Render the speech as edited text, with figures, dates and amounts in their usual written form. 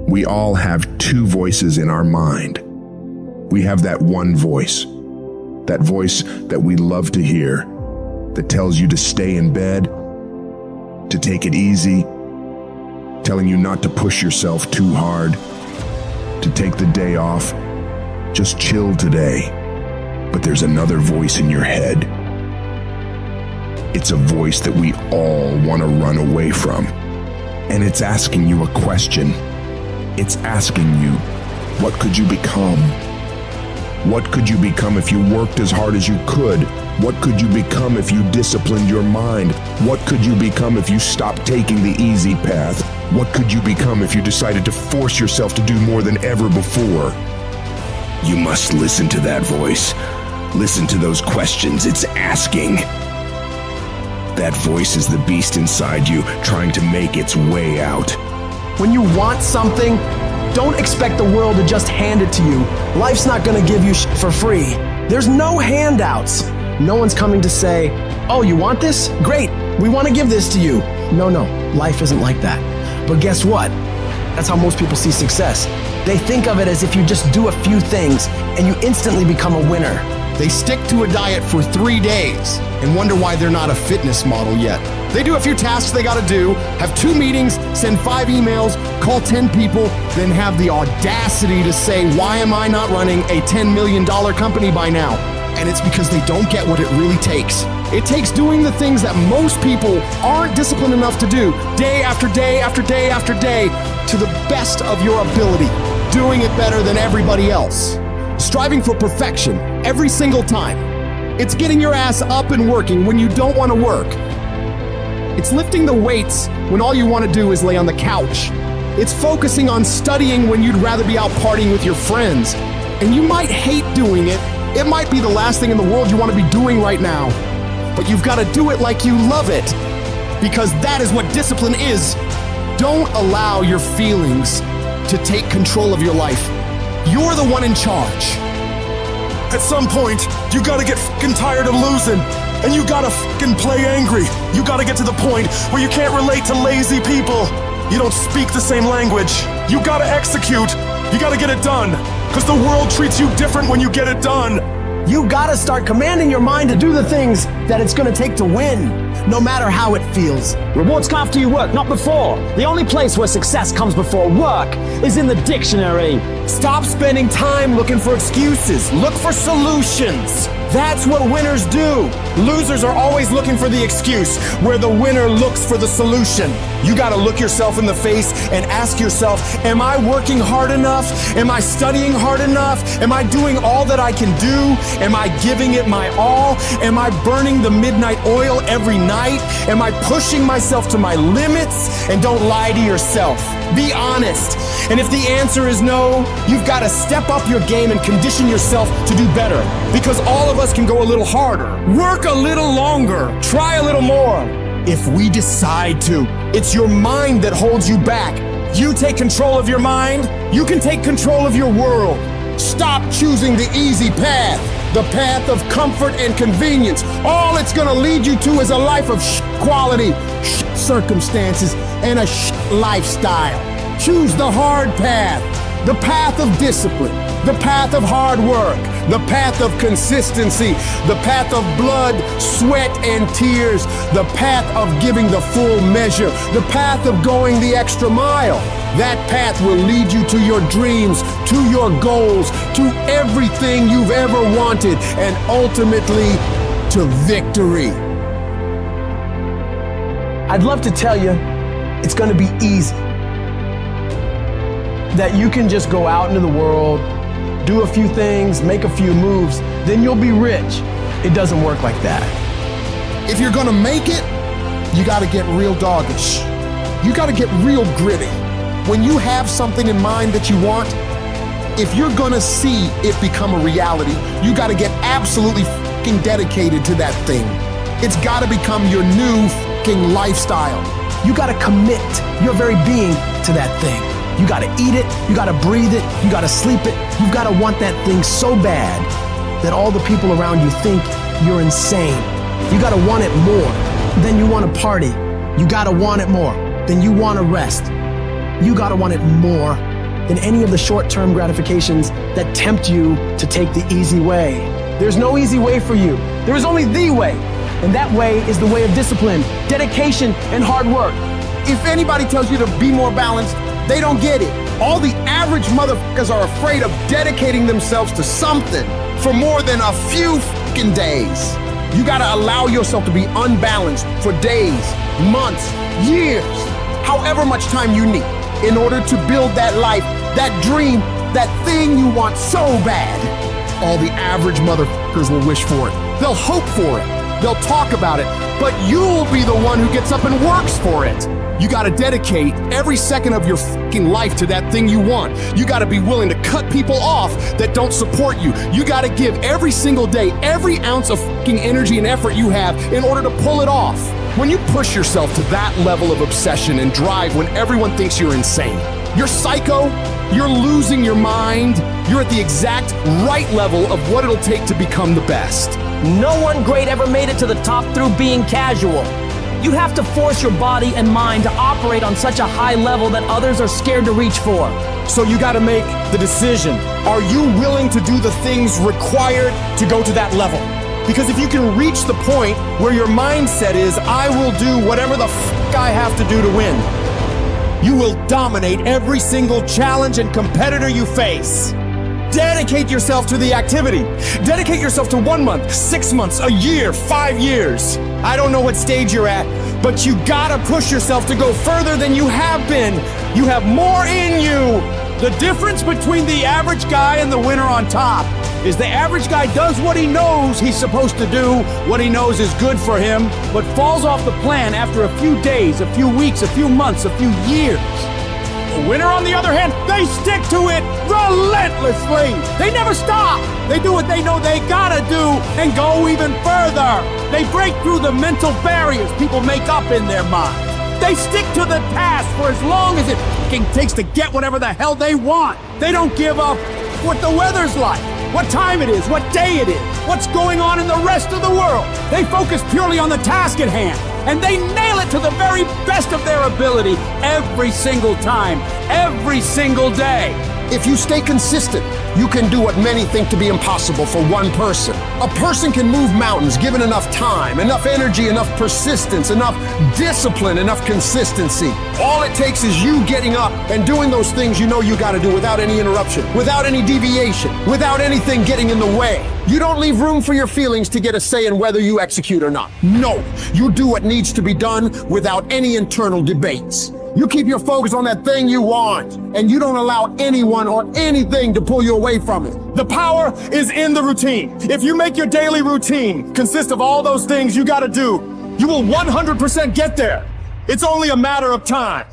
We all have two voices in our mind. We have that one voice, that voice that we love to hear, that tells you to stay in bed, to take it easy, telling you not to push yourself too hard, to take the day off, just chill today. But there's another voice in your head. It's a voice that we all want to run away from. And it's asking you a question. It's asking you, what could you become? What could you become if you worked as hard as you could? What could you become if you disciplined your mind? What could you become if you stopped taking the easy path? What could you become if you decided to force yourself to do more than ever before? You must listen to that voice. Listen to those questions it's asking. That voice is the beast inside you, trying to make its way out. When you want something, don't expect the world to just hand it to you. Life's not gonna give you shit for free. There's no handouts. No one's coming to say, oh, you want this? Great, we wanna give this to you. No, life isn't like that. But guess what? That's how most people see success. They think of it as if you just do a few things and you instantly become a winner. They stick to a diet for 3 days and wonder why they're not a fitness model yet. They do a few tasks they gotta do, have 2 meetings, send 5 emails, call 10 people, then have the audacity to say, why am I not running a $10 million company by now? And it's because they don't get what it really takes. It takes doing the things that most people aren't disciplined enough to do, day after day after day after day, to the best of your ability, doing it better than everybody else. Striving for perfection every single time. It's getting your ass up and working when you don't want to work. It's lifting the weights when all you want to do is lay on the couch. It's focusing on studying when you'd rather be out partying with your friends. And you might hate doing it. It might be the last thing in the world you want to be doing right now. But you've got to do it like you love it. Because that is what discipline is. Don't allow your feelings to take control of your life. You're the one in charge. At some point, you gotta get fucking tired of losing. And you gotta fucking play angry. You gotta get to the point where you can't relate to lazy people. You don't speak the same language. You gotta execute. You gotta get it done. Cause the world treats you different when you get it done. You gotta start commanding your mind to do the things that it's gonna take to win, no matter how it feels. Rewards come after you work, not before. The only place where success comes before work is in the dictionary. Stop spending time looking for excuses. Look for solutions. That's what winners do. Losers are always looking for the excuse, where the winner looks for the solution. You gotta look yourself in the face and ask yourself, am I working hard enough? Am I studying hard enough? Am I doing all that I can do? Am I giving it my all? Am I burning the midnight oil every night? Am I pushing myself to my limits? And don't lie to yourself. Be honest. And if the answer is no, you've got to step up your game and condition yourself to do better. Because all of us can go a little harder, work a little longer, try a little more. If we decide to, it's your mind that holds you back. You take control of your mind, you can take control of your world. Stop choosing the easy path, the path of comfort and convenience. All it's gonna lead you to is a life of quality, circumstances, and a lifestyle. Choose the hard path, the path of discipline, the path of hard work, the path of consistency, the path of blood, sweat, and tears, the path of giving the full measure, the path of going the extra mile. That path will lead you to your dreams, to your goals, to everything you've ever wanted, and ultimately to victory. I'd love to tell you it's gonna be easy. That you can just go out into the world, do a few things, make a few moves, then you'll be rich. It doesn't work like that. If you're gonna make it, you gotta get real doggish. You gotta get real gritty. When you have something in mind that you want, if you're gonna see it become a reality, you gotta get absolutely fucking dedicated to that thing. It's gotta become your new fucking lifestyle. You gotta commit your very being to that thing. You gotta eat it, you gotta breathe it, you gotta sleep it. You gotta want that thing so bad that all the people around you think you're insane. You gotta want it more than you wanna party. You gotta want it more than you wanna rest. You gotta want it more than any of the short-term gratifications that tempt you to take the easy way. There's no easy way for you. There is only the way. And that way is the way of discipline, dedication, and hard work. If anybody tells you to be more balanced, they don't get it. All the average motherfuckers are afraid of dedicating themselves to something for more than a few fucking days. You gotta allow yourself to be unbalanced for days, months, years, however much time you need in order to build that life, that dream, that thing you want so bad. All the average motherfuckers will wish for it. They'll hope for it. They'll talk about it, but you'll be the one who gets up and works for it. You gotta dedicate every second of your fucking life to that thing you want. You gotta be willing to cut people off that don't support you. You gotta give every single day, every ounce of fucking energy and effort you have in order to pull it off. When you push yourself to that level of obsession and drive when everyone thinks you're insane, you're psycho, you're losing your mind, you're at the exact right level of what it'll take to become the best. No one great ever made it to the top through being casual. You have to force your body and mind to operate on such a high level that others are scared to reach for. So you gotta make the decision. Are you willing to do the things required to go to that level? Because if you can reach the point where your mindset is, I will do whatever the fuck I have to do to win, you will dominate every single challenge and competitor you face. Dedicate yourself to the activity. Dedicate yourself to 1 month, 6 months, a year, 5 years. I don't know what stage you're at, but you gotta push yourself to go further than you have been. You have more in you. The difference between the average guy and the winner on top is the average guy does what he knows he's supposed to do, what he knows is good for him, but falls off the plan after a few days, a few weeks, a few months, a few years. The winner, on the other hand, they stick to it relentlessly. They never stop. They do what they know they gotta do and go even further. They break through the mental barriers people make up in their minds. They stick to the task for as long as it fucking takes to get whatever the hell they want. They don't give up what the weather's like, what time it is, what day it is, what's going on in the rest of the world. They focus purely on the task at hand, and they nail it to the very best of their ability every single time, every single day. If you stay consistent, you can do what many think to be impossible for one person. A person can move mountains given enough time, enough energy, enough persistence, enough discipline, enough consistency. All it takes is you getting up and doing those things you know you gotta do without any interruption, without any deviation, without anything getting in the way. You don't leave room for your feelings to get a say in whether you execute or not. No, you do what needs to be done without any internal debates. You keep your focus on that thing you want, and you don't allow anyone or anything to pull you away from it. The power is in the routine. If you make your daily routine consist of all those things you gotta do, you will 100% get there. It's only a matter of time.